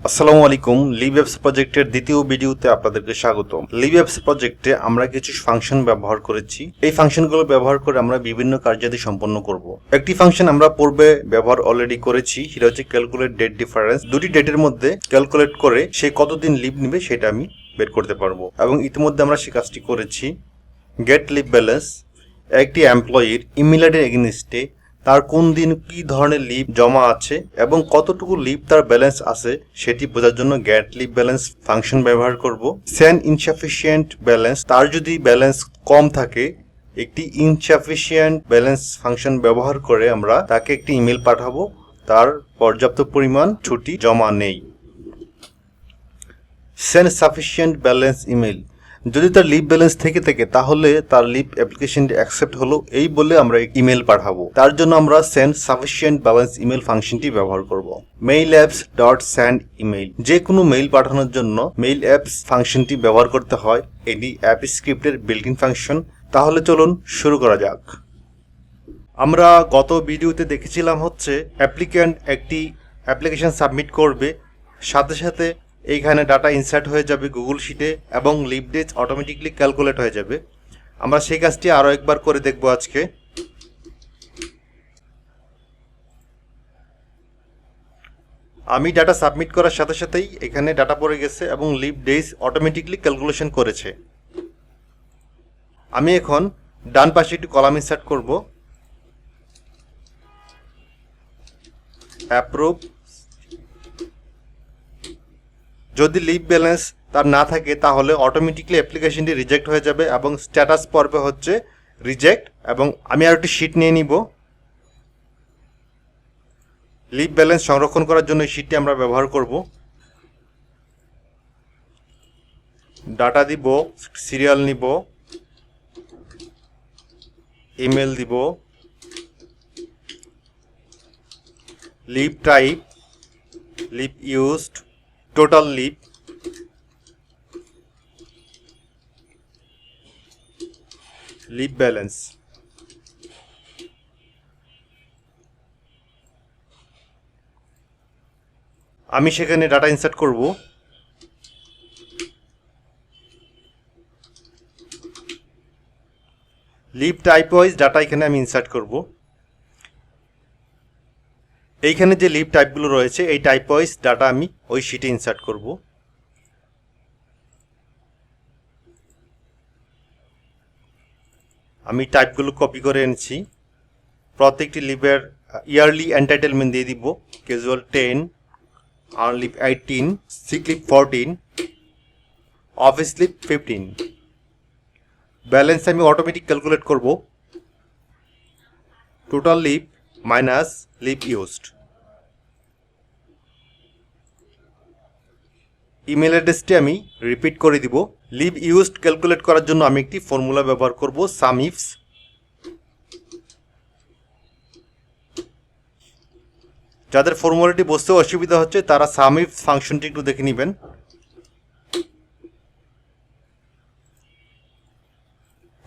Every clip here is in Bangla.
আসসালামু আলাইকুম। লিভ অ্যাপস প্রজেক্টের দ্বিতীয় ভিডিওতে আপনাদেরকে স্বাগত। লিভ অ্যাপস প্রজেক্টে আমরা কিছু ফাংশন ব্যবহার করেছি। এই ফাংশনগুলো ব্যবহার করে আমরা বিভিন্ন কার্যাদি সম্পন্ন করব। একটি ফাংশন আমরা পূর্বে ব্যবহার অলরেডি করেছি, সেটা হচ্ছে ক্যালকুলেট ডেট ডিফারেন্স। দুটি ডেটের মধ্যে ক্যালকুলেট করে সে কতদিন লিভ নেবে সেটা আমি বের করতে পারবো, এবং ইতিমধ্যে আমরা সে কাজটি করেছি। গেট লিভ ব্যালেন্স একটি এমপ্লয়ির ইমেল আইডির এগেইনস্টে তার কোন দিন কি ধরনের লিভ জমা আছে এবং কতটুকু লিভ তার ব্যালেন্স আছে সেটি বোঝার জন্য গেট লিভ ব্যালেন্স ফাংশন ব্যবহার করব। সেন্ড ইনসাফিসিয়েন্ট ব্যালেন্স, তার যদি ব্যালেন্স কম থাকে একটি ইনসাফিসিয়েন্ট ব্যালেন্স ফাংশন ব্যবহার করে আমরা তাকে একটি ইমেল পাঠাবো তার পর্যাপ্ত পরিমাণ ছুটি জমা নেই। সেন্ড সাফিসিয়েন্ট ব্যালেন্স ইমেল, যদি তার লিভ ব্যালেন্স থেকে থাকে তাহলে তার লিভ অ্যাপ্লিকেশনটি অ্যাকসেপ্ট হলো এই বলে আমরা ইমেল পাঠাবো। তার জন্য আমরা সেন্ড সাফিসিয়েন্ট ব্যালেন্স ইমেল ফাংশনটি ব্যবহার করব। Mail apps dot send email, যে কোনো মেইল পাঠানোর জন্য মেইল অ্যাপস ফাংশনটি ব্যবহার করতে হয়। এটি অ্যাপ স্ক্রিপ্টের বিল্ট ইন ফাংশন। তাহলে চলুন শুরু করা যাক। আমরা গত ভিডিওতে দেখেছিলাম হচ্ছে অ্যাপ্লিক্যান্ট একটি অ্যাপ্লিকেশন সাবমিট করবে, সাথে সাথে এইখানে ডাটা ইনসার্ট হয়ে যাবে গুগল শিটে এবং লিভ ডেটস অটোমেটিকলি ক্যালকুলেট হয়ে যাবে। আমরা সেই কাজটি আরও একবার করে দেখব আজকে। আমি ডাটা সাবমিট করার সাথে সাথেই এখানে ডাটা পড়ে গেছে এবং লিভ ডেজ অটোমেটিকলি ক্যালকুলেশন করেছে। আমি এখন ডান পাশে একটি কলাম ইনসার্ট করব, অ্যাপ্রুভ। যদি লিভ ব্যালেন্স তার না থাকে তাহলে অটোমেটিকলি অ্যাপ্লিকেশনটি রিজেক্ট হয়ে যাবে এবং স্ট্যাটাস পর্বে হচ্ছে রিজেক্ট। এবং আমি আর একটি শিট নিয়ে নিব লিভ ব্যালেন্স সংরক্ষণ করার জন্য। এই শিটটি আমরা ব্যবহার করব। ডাটা দিব, সিরিয়াল নিব, ইমেল দিব, leave type, leave used, total leave, leave balance. আমি সেখানে ডাটা ইনসার্ট করব। লিভ টাইপ ওয়াইজ ডাটা এখানে আমি ইনসার্ট করব। এইখানে যে লিভ টাইপগুলো রয়েছে এই টাইপ ওয়াইজ ডাটা আমি ওই শিটে ইনসার্ট করব। আমি টাইপগুলো কপি করে এনেছি। প্রত্যেকটি লিভের ইয়ারলি এন্টাইটেলমেন্ট দিয়ে দিব। Casual 10, earn leave 18, sick leave 14, office leave 15। Balance আমি অটোমেটিক ক্যালকুলেট করব। Total leave minus leave used. Email অ্যাড্রেসটি আমি রিপিট করে দিব। লিভ ইউজড ক্যালকুলেট করার জন্য আমি একটি ফর্মুলা ব্যবহার করব, সাম ইফস। যাদের ফর্মুলাটি বুঝতে অসুবিধা হচ্ছে তারা সাম ইফস ফাংশনটি একটু দেখে নেবেন।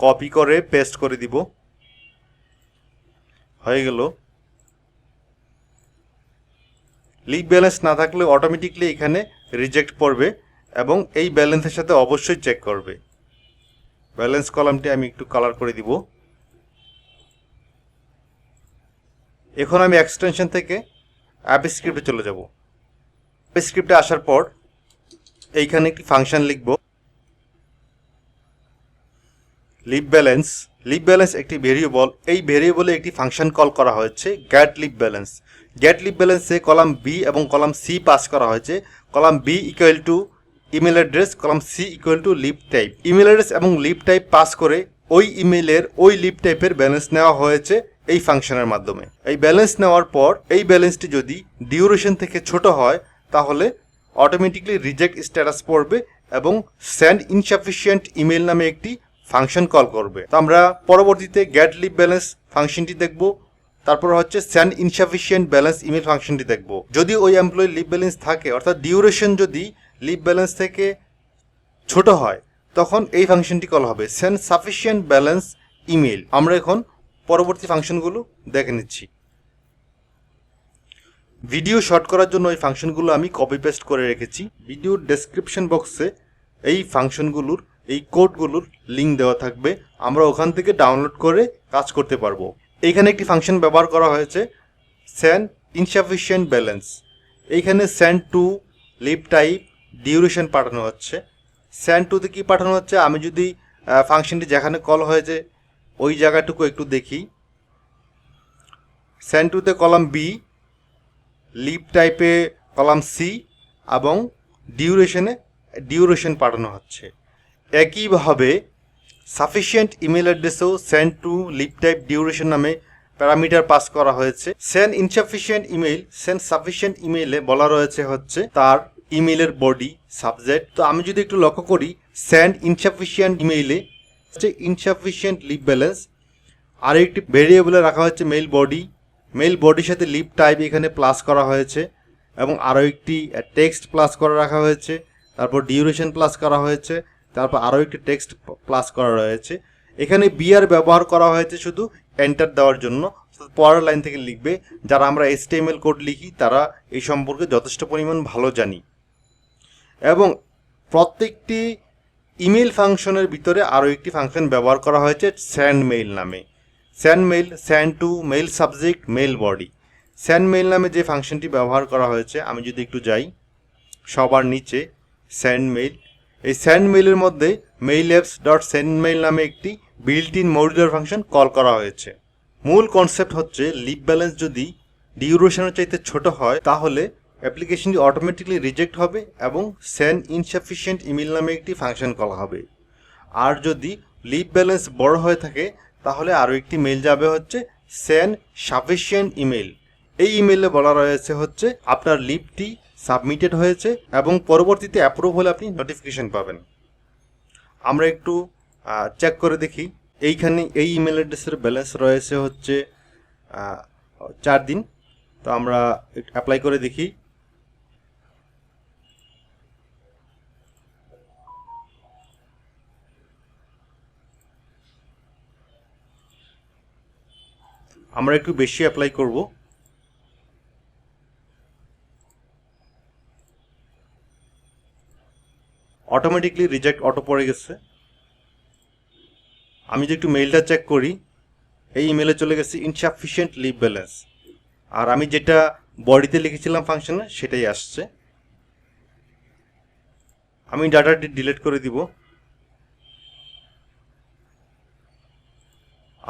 কপি করে পেস্ট করে দিব, হয়ে গেল। লিভ ব্যালেন্স না থাকলে অটোমেটিকলি এখানে রিজেক্ট পড়বে এবং এই ব্যালেন্সের সাথে অবশ্যই চেক করবে। ব্যালেন্স কলামটি আমি একটু কালার করে দিব। এখন আমি এক্সটেনশন থেকে অ্যাপ স্ক্রিপ্টে চলে যাব। অ্যাপ স্ক্রিপ্টে আসার পর এইখানে একটি ফাংশন লিখব, লিভ ব্যালেন্স। লিভ ব্যালেন্স একটি ভেরিয়েবল। এই ভেরিয়েবলে একটি ফাংশন কল করা হয়েছে get leave balance. Get leave ব্যালেন্সে কলাম বি এবং কলাম সি পাস করা হয়েছে। Column B equal to email address, column C equal to leave type. Email address এবং লিভ টাইপ পাস করে ওই ইমেলের ওই লিভ টাইপের ব্যালেন্স নেওয়া হয়েছে এই ফাংশনের মাধ্যমে। এই ব্যালেন্স নেওয়ার পর এই ব্যালেন্সটি যদি ডিউরেশন থেকে ছোট হয় তাহলে অটোমেটিকলি রিজেক্ট স্ট্যাটাস পড়বে এবং সেন্ড ইনসাফিসিয়েন্ট ইমেল নামে একটি ফাংশন কল করবে। তো আমরা পরবর্তীতে গেট লিভ ব্যালেন্স ফাংশনটি দেখব, তারপর হচ্ছে সেন্ড ইনসাফিসিয়েন্ট ব্যালেন্স ইমেল ফাংশনটি দেখব। যদি ওই এমপ্লয়ির লিভ ব্যালেন্স থাকে, অর্থাৎ ডিউরেশন যদি লিভ ব্যালেন্স থেকে ছোট হয়, তখন এই ফাংশনটি কল হবে সেন্ড সাফিসিয়েন্ট ব্যালেন্স ইমেল। আমরা এখন পরবর্তী ফাংশনগুলো দেখে নিচ্ছি। ভিডিও শর্ট করার জন্য এই ফাংশনগুলো আমি কপি পেস্ট করে রেখেছি। ভিডিওর ডেসক্রিপশন বক্সে এই ফাংশনগুলোর এই কোডগুলোর লিঙ্ক দেওয়া থাকবে, আমরা ওখান থেকে ডাউনলোড করে কাজ করতে পারবো। এইখানে একটি ফাংশন ব্যবহার করা হয়েছে সেন্ড ইনসাফিসিয়েন্ট ব্যালেন্স। এইখানে send to, leave type, duration পাঠানো হচ্ছে। সেন্ড টুতে কি পাঠানো হচ্ছে, আমি যদি ফাংশনটি যেখানে কল হয়েছে ওই জায়গাটুকু একটু দেখি। সেন্ড টুতে কলাম বি, লিভ টাইপে কলাম সি এবং ডিউরেশন পাঠানো হচ্ছে। একইভাবে সাফিসিয়েন্ট ইমেল অ্যাড্রেসেও send to, leave type, duration নামে প্যারামিটার পাস করা হয়েছে। Send insufficient email, send sufficient ইমেইলে বলা রয়েছে হচ্ছে তার ইমেইলের বডি, সাবজেক্ট। তো আমি যদি একটু লক্ষ্য করি, সেন্ড ইনসাফিসিয়েন্ট ইমেইলে হচ্ছে ইনসাফিসিয়েন্ট লিভ ব্যালেন্স, আর একটি ভেরিয়েবলে রাখা হচ্ছে মেইল বডি। মেইল বডির সাথে লিভ টাইপ এখানে প্লাস করা হয়েছে এবং আরও একটি টেক্সট প্লাস করে রাখা হয়েছে, তারপর ডিউরেশন প্লাস করা হয়েছে, তারপর আরও একটি টেক্সট প্লাস করা রয়েছে। এখানে বিআর ব্যবহার করা হয়েছে শুধু এন্টার দেওয়ার জন্য, পরের লাইন থেকে লিখবে। যারা আমরা HTML কোড লিখি তারা এই সম্পর্কে যথেষ্ট পরিমাণ ভালো জানি। এবং প্রত্যেকটি ইমেল ফাংশনের ভিতরে আরও একটি ফাংশন ব্যবহার করা হয়েছে সেন্ড মেইল নামে। Send mail, send to, mail subject, mail body. Send mail নামে যে ফাংশনটি ব্যবহার করা হয়েছে, আমি যদি একটু যাই সবার নিচে সেন্ড মেইল, এই সেন্ড মেইলের মধ্যে mail apps dot send mail নামে একটি built in modular function call করা হয়েছে। মূল কনসেপ্ট হচ্ছে লিভ ব্যালেন্স যদি ডিউরেশনের চাইতে ছোট হয় তাহলে অ্যাপ্লিকেশনটি অটোমেটিকলি রিজেক্ট হবে এবং সেন্ড ইনসাফিসিয়েন্ট ইমেল নামে একটি ফাংশন কল হবে। আর যদি লিভ ব্যালেন্স বড় হয়ে থাকে তাহলে আরও একটি মেইল যাবে হচ্ছে সেন্ড সাফিসিয়েন্ট ইমেল। এই ইমেইলে বলা রয়েছে হচ্ছে আপনার লিভটি সাবমিটেড হয়েছে এবং পরবর্তীতে অ্যাপ্রুভ হলে আপনি নোটিফিকেশন পাবেন। আমরা একটু চেক করে দেখি। এইখানে এই ইমেল অ্যাড্রেসের ব্যালেন্স রয়েছে হচ্ছে 4 দিন। তো আমরা অ্যাপ্লাই করে দেখি। আমরা একটু বেশি অ্যাপ্লাই করব। অটোমেটিকলি রিজেক্ট অটো পড়ে গেছে। আমি যদি একটু মেইলটা চেক করি, এই ইমেলে চলে গেছে ইনসাফিসিয়েন্ট লিভ ব্যালেন্স, আর আমি যেটা বডিতে লিখেছিলাম ফাংশনে সেটাই আসছে। আমি ডাটাটি ডিলিট করে দিব।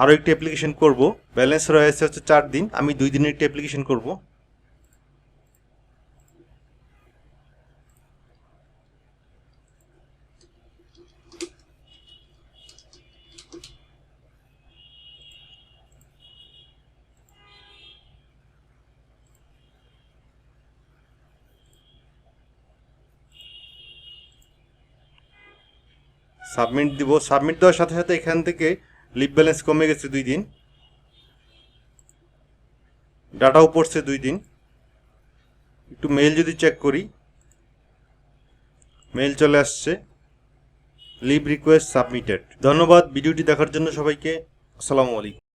আরও একটি অ্যাপ্লিকেশন করব। ব্যালেন্স রয়েছে হচ্ছে 4 দিন, আমি 2 দিনের একটি অ্যাপ্লিকেশন করব। সাবমিট দিব। সাবমিট দেওয়ার সাথে সাথে এখান থেকে লিভ ব্যালেন্স কমে গেছে 2 দিন, ডাটাও পড়ছে 2 দিন। একটু মেইল যদি চেক করি, মেইল চলে আসছে লিভ রিকোয়েস্ট সাবমিটেড। ধন্যবাদ ভিডিওটি দেখার জন্য সবাইকে। আসসালামু আলাইকুম।